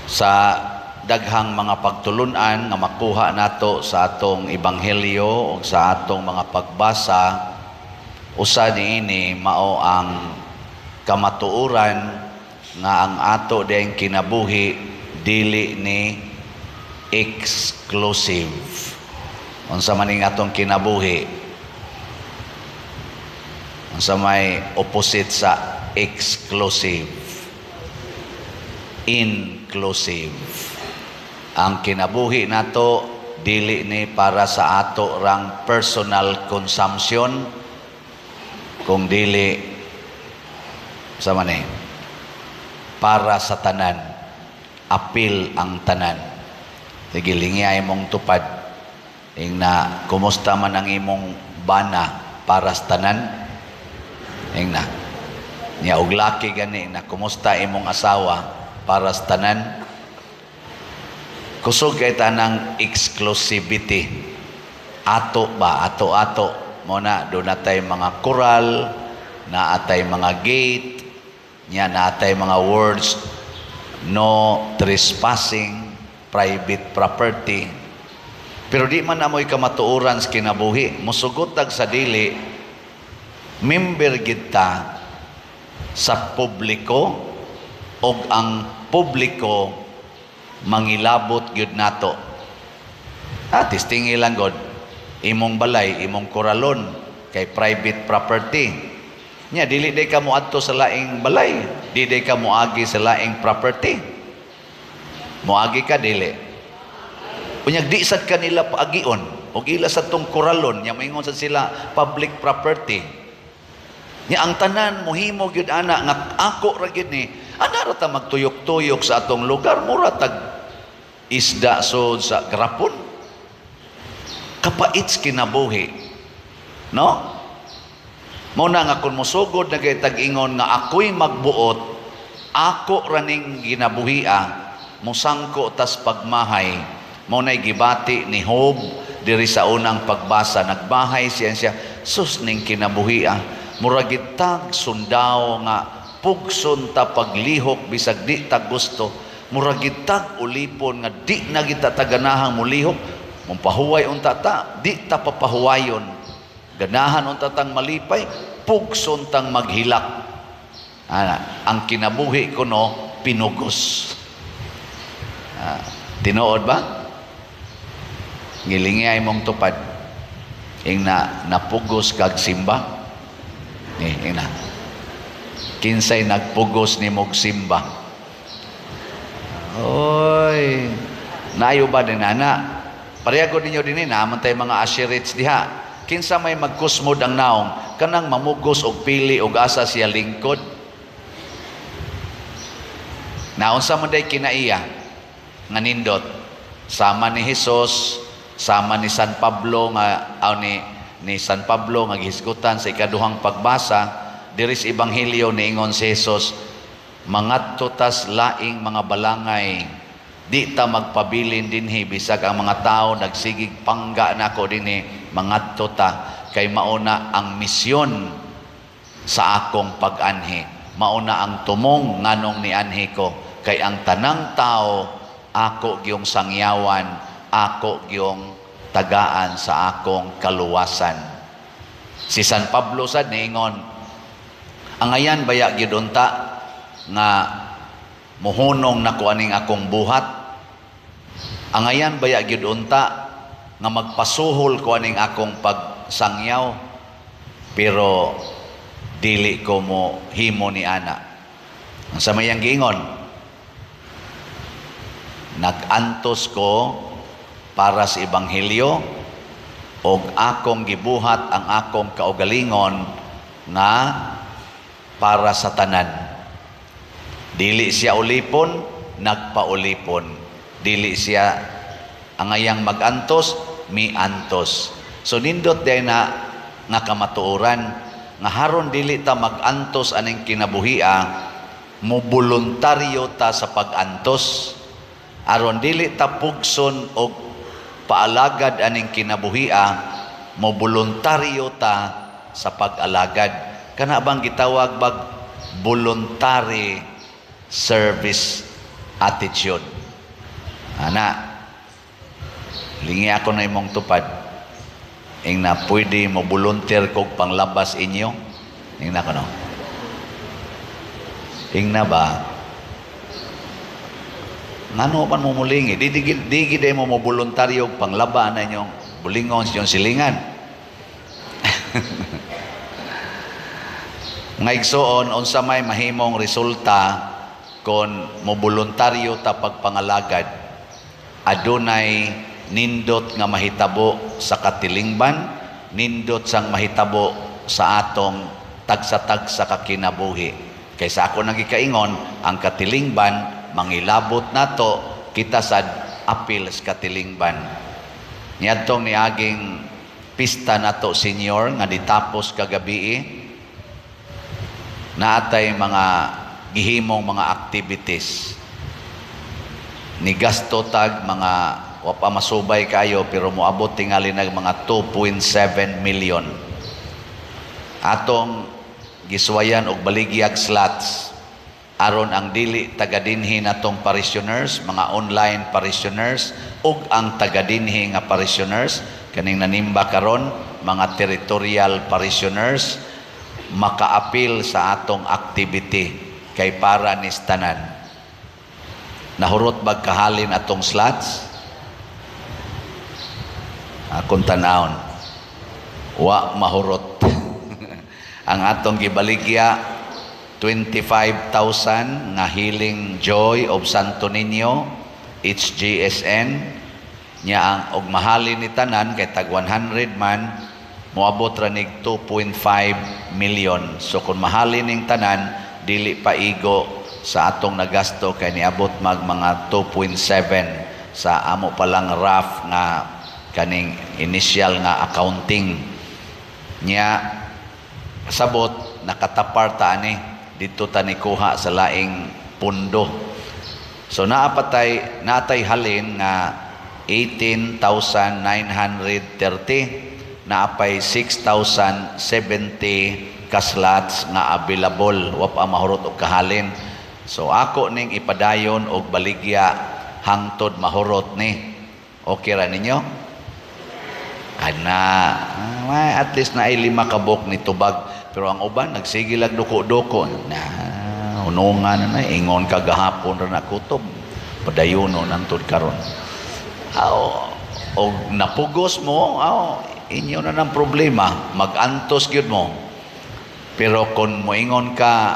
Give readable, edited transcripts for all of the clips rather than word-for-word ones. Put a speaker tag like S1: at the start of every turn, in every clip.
S1: sa daghang mga pagtulunan nga makuha nato sa atong ebanghelyo o sa atong mga pagbasa, usa niini mao ang kamatuoran nga ang ato dayang kinabuhi dili ni exclusive. Unsa man ning atong kinabuhi, unsa may opposite sa exclusive? Inclusive. Ang kinabuhi nato dili ni para sa ato rang personal consumption, kung dili sa man para sa tanan, apil ang tanan. Sige, lingay mong tupad ing na kumusta man ang imong bana para sa tanan, ing na niya og laki gani na kumusta imong asawa para sa tanan. Kusog kay tanang exclusivity. Ato ba? Ato-ato. Muna, doon natay mga koral, naatay mga gate, niya naatay mga words, no trespassing, private property. Pero di man amoy kamatuoran sa kinabuhi. Musugotag sa dili, member kita sa publiko o ang publiko mangilabot gyud nato. Tistingi lang god imong balay, imong koralon kay private property. Nya dili day ka moadto sa laing balay, di day ka moagi sa laing property. Moagi ka dili. Unyag di sad kanila paagion og ila sa tong koralon nya moingon sad sila public property. Nya ang tanan mohimo gyud ana nga ako ra gyud ni ana ra ta magtuyok-tuyok sa atong lugar, mura tag isda so sa grapon. Kapait kinabuhi, no? Muna nga kung musugod na kay tag-ingon nga ako'y magbuot, ako raning ginabuhia, musangko tas pagmahay. Muna'y gibati ni Job diri sa unang pagbasa, nagbahay siya sus ning kinabuhia, muragitag sundaw nga pugson ta paglihok bisag di ta gusto, muragitag ulipon nga di na kita taganahang mulihok, mumpahuway unta ta, di ta papahuwayon, ganahan unta tang malipay, pugson tang maghilak. Ang kinabuhi ko no, pinugos. Tinuod ba? Ngilingay mong tupad, ing na napugos kag simba, ing na kinsay nagpugos ni mog simba. Oy, nayo ba din ana? Pareho ninyo din naman tayo mga ashirits diha. Kinsa may magkusmod ang naong, kanang mamugos og pili og asa siya lingkod. Naunsa man day kinaiya nga nindot, sama ni Hesus, sama ni San Pablo nga ni San Pablo nga gihisgutan sa ikaduhang pagbasa diri sa ebanghelyo niingon si Hesus, mangadto tas laing mga balangay, di ta magpabilin dinhi bisag ang mga tao nagsigig pangga nako dinhi, mangadto ta kay mauna ang misyon sa akong pag-anhi, mauna ang tumong nganong ni anhi ko, kay ang tanang tao ako giyong sangyawan, ako giyong tagaan sa akong kaluwasan. Si San Pablo sad niingon, angayan baya gyud unta nga muhunong nako aning akong buhat, angayan baya gyud unta nga magpasuhol ko aning akong pagsangyaw, pero dili ko mo himo ni ana. Ang sa mayang giingon, nagantos ko para sa ebanghelyo og akong gibuhat ang akong kaugalingon nga para sa tanan. Dili siya ulipon, nagpaulipon. Dili siya angayang magantos, miantos. So nindot day na nga kamatuoran nga haron dili ta magantos aning kinabuhia, mo voluntaryo ta sa pagantos. Aron dili ta pugson og paalagad aning kinabuhia, mo voluntaryo ta sa pag-alagad. Kana bang gitawag bag voluntary service attitude. Ana, lingi ako na imong tupad. Ing na pwede mo volunteer kog panglabas inyo. Ing na ko no. Ing na ba? Ngano man mo mulingi? Di gid mo mo voluntaryo panglaba na inyong bulingon sa inyong silingan. Ngaigsoon, unsa may mahimong resulta kon mo voluntaryo ta pagpangalagad, adunay nindot nga mahitabo sa katilingban, nindot sang mahitabo sa atong tagsa-tagsa ka kinabuhi. Kaysa ako nagikaingon, ang katilingban mangilabot nato kita sad apil sa katilingban. Niadtong niaging pista nato senior nga ditapos kagabi, naatay mga gihimong mga activities. Ni gasto tag mga wapa masubay kayo pero moabot tingali nag mga 2.7 million. Atong giswayan og baligyag slots aron ang dili tagadinhi natong parishioners, mga online parishioners ug ang tagadinhi nga parishioners kaning nanimba karon mga territorial parishioners makaapil sa atong activity kay para ni tanan. Nahurot bag kahalin atong slots? Akong tanawon, wa mahurot. Ang atong gibaligya 25,000 nga Healing Joy of Santo Niño HGSN nya ang og mahalin ni tanan kay tag 100 man moabot ra nig 2.5 million. So kung mahalin ning tanan dili pa igo sa atong nagasto kay niabot mag mga 2.7 sa amo palang rough nga kaning initial nga accounting nya. Sabot nakatapar ta ani dito ta ni kuha sa laing pundo. So natay halin nga 18,930, naapay 6,070 ka slots nga available, wa pa mahurot og kahalin. So ako ning ipadayon og baligya hangtod mahurot ni. Okay ra ninyo? Ana, at least na ay 5 kabok ni tubag, pero ang uban nagsigilag duko-duko na unungan na ingon kagahapon ra na kutob padayono nantod karon. Og napugos mo, inyo na ng problema, mag-antos gyud mo. Pero kung moingon ka,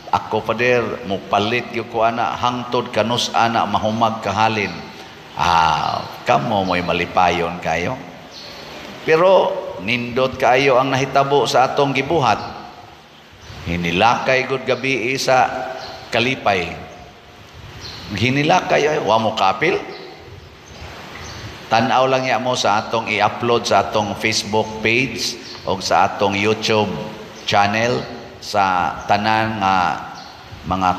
S1: ako pader, mo palit yung ko ana, hangtod kanus ana, mahumag kahalin. Kamo mo'y malipayon kayo. Pero nindot kayo ang nahitabo sa atong gibuhat. Hinilakay gud gabi sa kalipay. Hinilakay, wa mo kapil. Tanaw lang ya mo sa atong i-upload sa atong Facebook page o sa atong YouTube channel sa tanan nga mga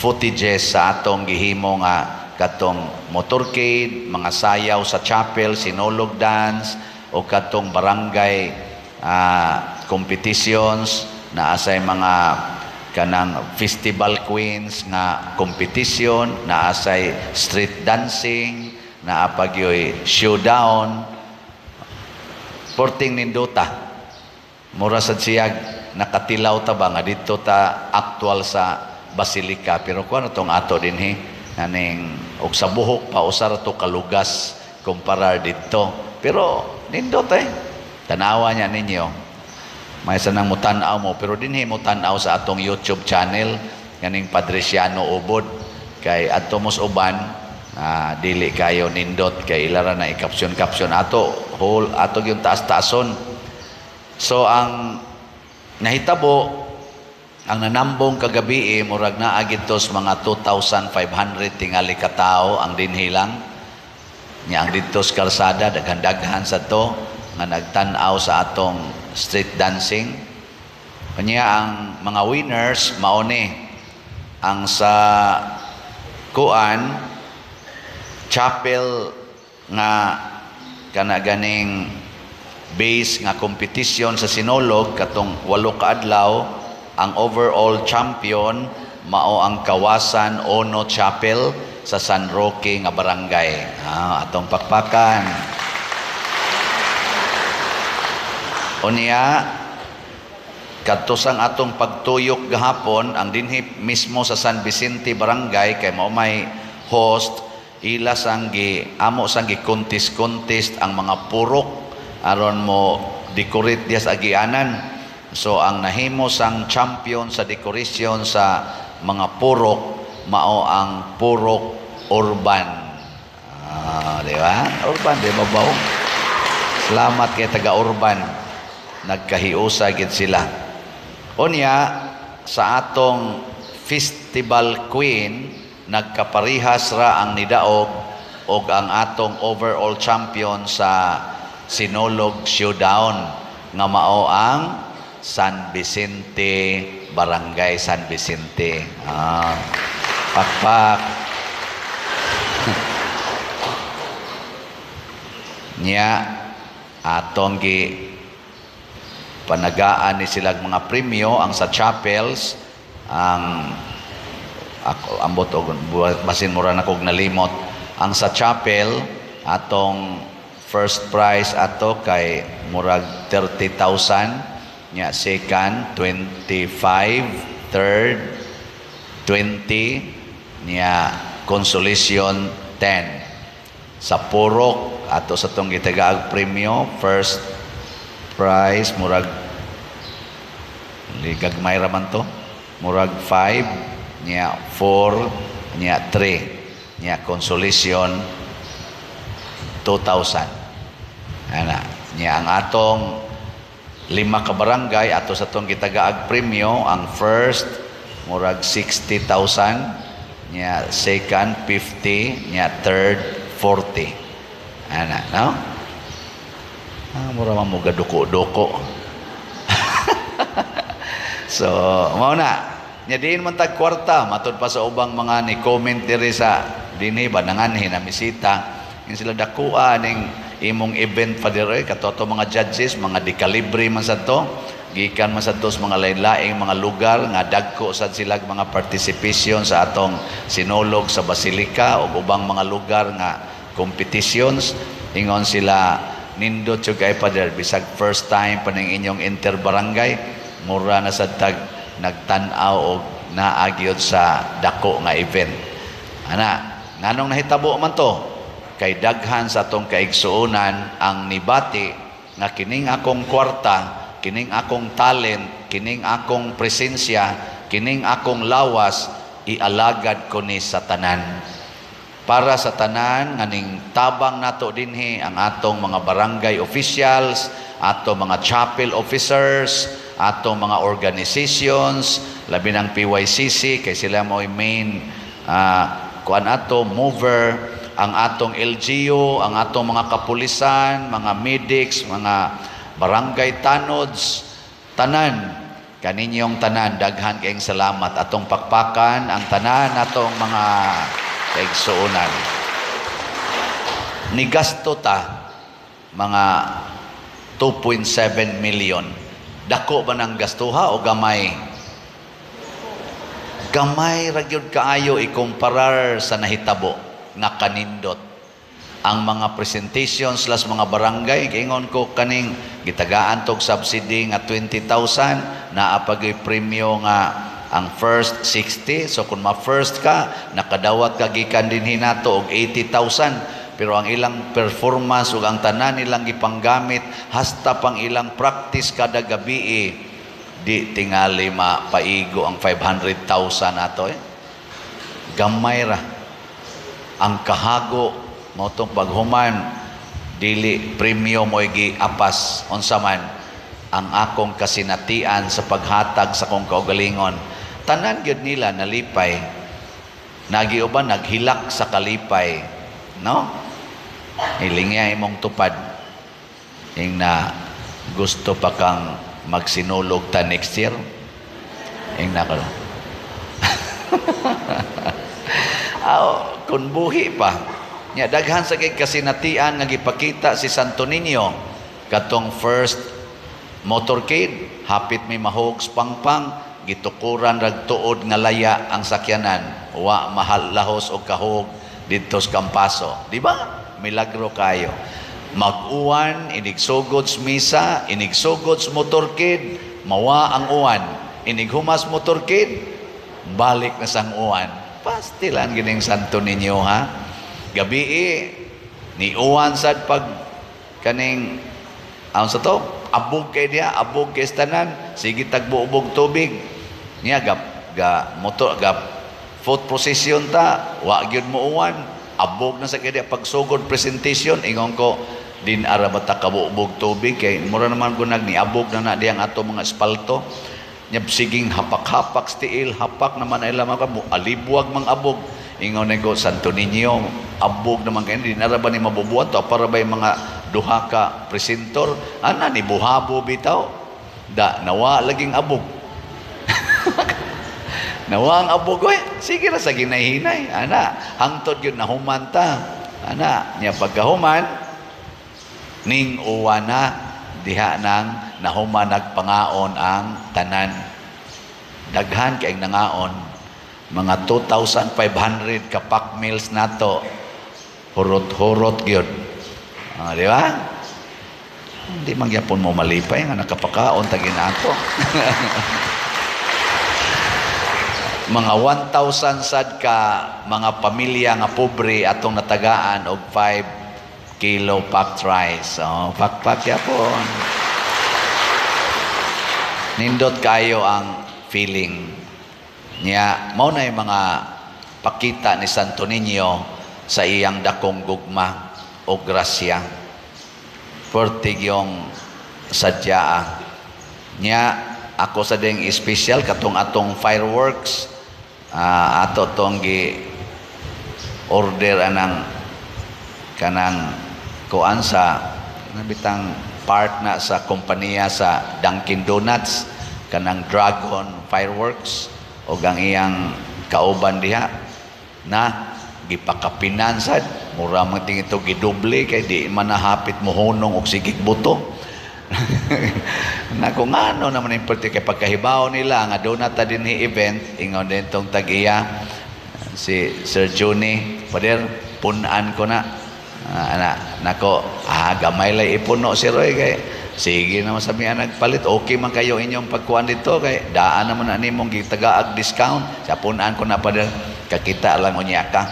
S1: footages sa atong gihimo nga katong motorcade, mga sayaw sa chapel, sinulog dance o katong barangay competitions na asay mga kanang festival queens nga competition, na asay street dancing, na apagyoy showdown. Porting nindota mura sad siyag nakatilaw ta ba nga dito ta actual sa Basilica, pero kuno tong ato dinhi naning og sa buhok pa usara to kalugas kumparar dito, pero nindot tanawa niya ninyo may sanang mutan-aw mo, pero dinhi mo tan-aw sa atong YouTube channel kaning Padresiano Ubod kay adto mos uban dili kayo nindot kay ilara na i-caption ato whole ato yung taas-taason. So ang nahitabo ang nanambong kagabi murag na agitos mga 2,500 tingali ka tao ang dinhilang niya ang dito sa kalsada, daghan-daghan sa to nga nagtan-aw sa atong street dancing. Kanya ang mga winners mauni ang sa kuan chapel nga kanaganing base nga competition sa Sinulog katong 8 ka adlaw. Ang overall champion mao ang Kawasan Ono Chapel sa San Roque nga barangay. Atong pakpakan. Unya, kadtosang atong pagtuyok gahapon, ang dinhi mismo sa San Vicente Barangay, kay mao may host, ila amo sang contest ang mga purok aron mo decorate diya sa agianan. So ang nahimo sang champion sa decoration sa mga purok mao ang purok urban. Di ba? Urban, di ba ba? Salamat kay taga-urban. Nagkahiusa gid sila. Unya, sa atong festival queen, nagkaparihas ra ang nidaog og ang atong overall champion sa Sinulog Showdown nga mao ang San Vicente Barangay San Vicente. Pakpak. Nya atong panagaan ni silang mga premyo ang sa chapels ang ako ambot og basin mura na kog nalimot ang sa chapel atong first prize ato kay murag 30,000 nya second 25 third 20 nya consolation 10 sa purok ato sa tong gitagaag premyo first prize murag ligagmay raman to murag 5 nya 4 nya 3 nya consolation 2,000 ana nya ang atong 5 ka barangay ato sa tong gitagaag premyo ang first murag 60,000 nya second 50 nya third 40 ana no mura man mo gaduko-duko. So, mao na. Nya diin man tag kwarta matud pa sa ubang mga ni comment diri sa dinhi banangan hinamisita. In sila dakua ning imong event pa diri katoto mga judges, mga dekalibre man sad to. Gikan man sad to sa mga lain-laing mga lugar nga dagko sad sila mga participation sa atong sinulog sa Basilica ug ubang mga lugar nga competitions. Ingon sila nindot yung kay Pader, bisag first time pa ng inyong interbarangay, mura na sa tag nagtanaw o naagyod sa dako nga event. Ana, nganong nahitabo man to? Kay daghan sa tong kaigsuunan ang nibati nga kining akong kwarta, kining akong talent, kining akong presensya, kining akong lawas, ialagad ko ni sa tanan. Para sa tanan nganing tabang nato dinhi ang atong mga barangay officials, atong mga chapel officers, atong mga organizations, labi ng PYCC kay sila mo'y main kuan ato mover, ang atong LGU, ang atong mga kapulisan, mga medics, mga barangay tanods, tanan kaninyong tanan daghan kayong salamat atong pakpakan ang tanan atong mga kaigsuunan. Ni gasto ta mga 2.7 million. Dako ba ng gastuha o gamay? Gamay ra gyud kaayo ikumparar sa nahitabo nga kanindot. Ang mga presentations las mga barangay ingon ko kaning gitagaan tog subsidy nga 20,000 naa pagay premyo nga ang first 60, so kung ma-first ka, nakadawat ka gikan din hinato og 80,000, pero ang ilang performance ug ang tanan nilang gipanggamit hasta pang ilang practice kada gabi di tingali mapaigo ang 500,000 ato Gamay ra. Ang kahago mo tong paghuman dili premyo mo giapas unsa man ang akong kasinatian sa paghatag sa kong kaugalingon. Tanan gyud nila nalipay, nagiuban naghilak sa kalipay, no? Hilingya imong tupad, ing na gusto pa kang magsinulog ta next year, ing na ka. Kung buhi pa, nya daghan sa kay kasinatian nga gipakita si Santo Niño katong first motorcade, hapit may mahogs pangpang, gitukuran rag tuod nga laya ang sakyanan, wa mahal lahos og kahog didto sa Kampaso. Di ba? Milagro kayo. Mag-uwan, inigsugod sa misa, inigsugod sa motorkid, mawa ang uwan. Inighumas motorkid, balik na sang uwan. Pastilan gining santo ninyo, ha? Gabi ni uwan sad pag kaning sa to, abog kay diya, abog kay tanan, sige tagbuubog tubig. Niya motor foot procession ta, wa gyud mo uwan, abog na sa kay diya pagsugod presentation, ingon ko din ara bata kabuubog tubig kay mura naman ko ni abog na diyang ato mga espalto. Nya siging hapak-hapak stiil, hapak naman ay lamang mo alibwag mang abog. Ingon ko Santo Niño, abog naman kayo, di na ba ni mabubuhat to para ba yung mga duha ka presentor, ana ni buhabo bitaw, nawa laging abog. Nawa ang abog, sige na sa ginahinay, ana, hangtod yun nahumanta, ana, niya pagkahuman, ning uwan na, diha nang nahuman nagpangaon ang tanan. Daghan kay nangaon, mga 2,500 ka pack meals nato, hurot-hurot gyud. Di ba? Hindi mangyapon mo malipay nga nakapakaon tagin ato. Mga 1,000 sad ka mga pamilya nga pobre atong natagaan og 5 kilo packed rice. Pakpak yapon. Nindot kayo ang feeling niya. Mao na yung mga pakita ni Santo Niño sa iyang dakong gugma o grasya. Pertig yung sadyaa niya. Ako sa ding special katong atong fireworks, ato tong gi order anang kanang kuan sa nabitang part na sa kompanya sa Dunkin Donuts, kanang dragon fireworks o ang iyang kauban diha na gipakapinansad, mura man ting ito gidoble kay di man nahapit mo hunong og sigig buto. Na kung ano naman yung kay pagkahibaw nila nga doon nata din ni event, ingon din tong tag-iya si Sir Juni, pader punan ko na nako gamay lay ipuno si Roy kay sige naman sabi nagpalit, okay man kayo inyong pagkuhan dito kay daan naman na nimong gitagaag discount sa punan ko na pader kakita lang unya ka.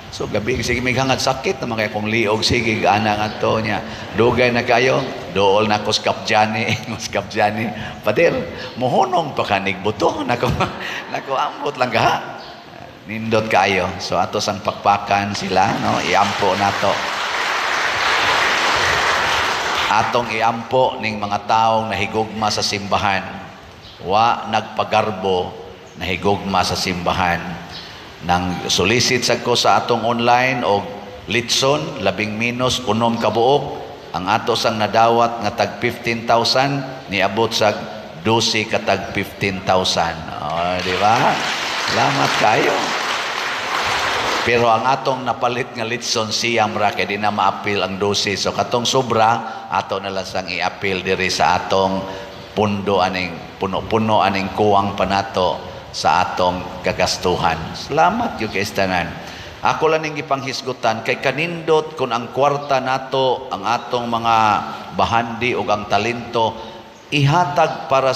S1: So gabi sige may hangad sakit naman kaya kung liog sige ana nga to niya dugay na kayo dool na ko skapjani skapjani pader mohonong pa kanig buto nako ambot lang gaha nindot kayo. So ato sang pakpakan sila no, iampo nato atong iampo ning mga taong nahigugma sa simbahan, wa nagpagarbo nahigugma sa simbahan. Nang solicit sa ko sa atong online o litson, 11- 6 kabuok, ang ato sang nadawat nga tag 15,000, niabot sa 12 ka tag 15,000. Di ba? Salamat kayo. Pero ang atong napalit nga litson siyam ra kay di na maapil ang 12. So katong sobra, ato na lang sang i-apil diri sa atong pundo aning puno-puno aning kuwang panato sa atong kagastuhan. Salamat yung kaistanan. Ako lang yung ipanghisgutan kay kanindot kung ang kwarta nato, ang atong mga bahandi o ang talento ihatag para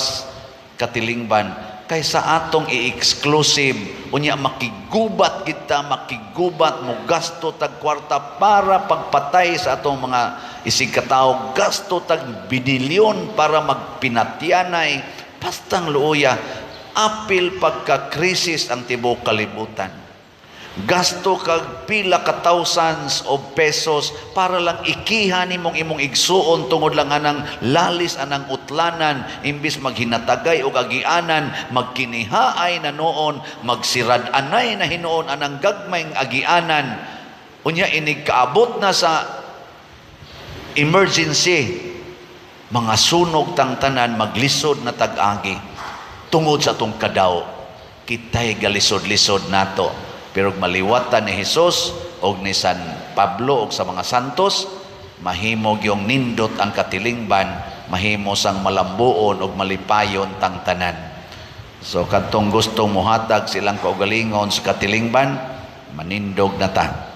S1: katilingban kaysa atong i-exclusive unya makigubat kita, makigubat mo gasto tag kwarta para pagpatay sa atong mga isigkatao, gasto tag binilyon para magpinatyanay pastang luoya. Apil pagka-krisis ang tibok kalibutan. Gasto kag pila ka thousands of pesos para lang ikihan nimong imong igsuon tungod lang anang lalis anang utlanan imbis maghinatagay og agianan, magkinihaay na noon, magsirad-anay na hinuon anang gagmayng agianan. Unya inig kaabot na sa emergency, mga sunog tang tanan maglisod na tag-agi. Tungod sa itong kadaw, kita'y galisod-lisod nato. Pero maliwatan ni Jesus o ni San Pablo o sa mga santos, mahimog yung nindot ang katilingban, mahimo sang malambuon o malipayon tang tanan. So katong gustong muhatag silang kaugalingon sa katilingban, manindog na ta.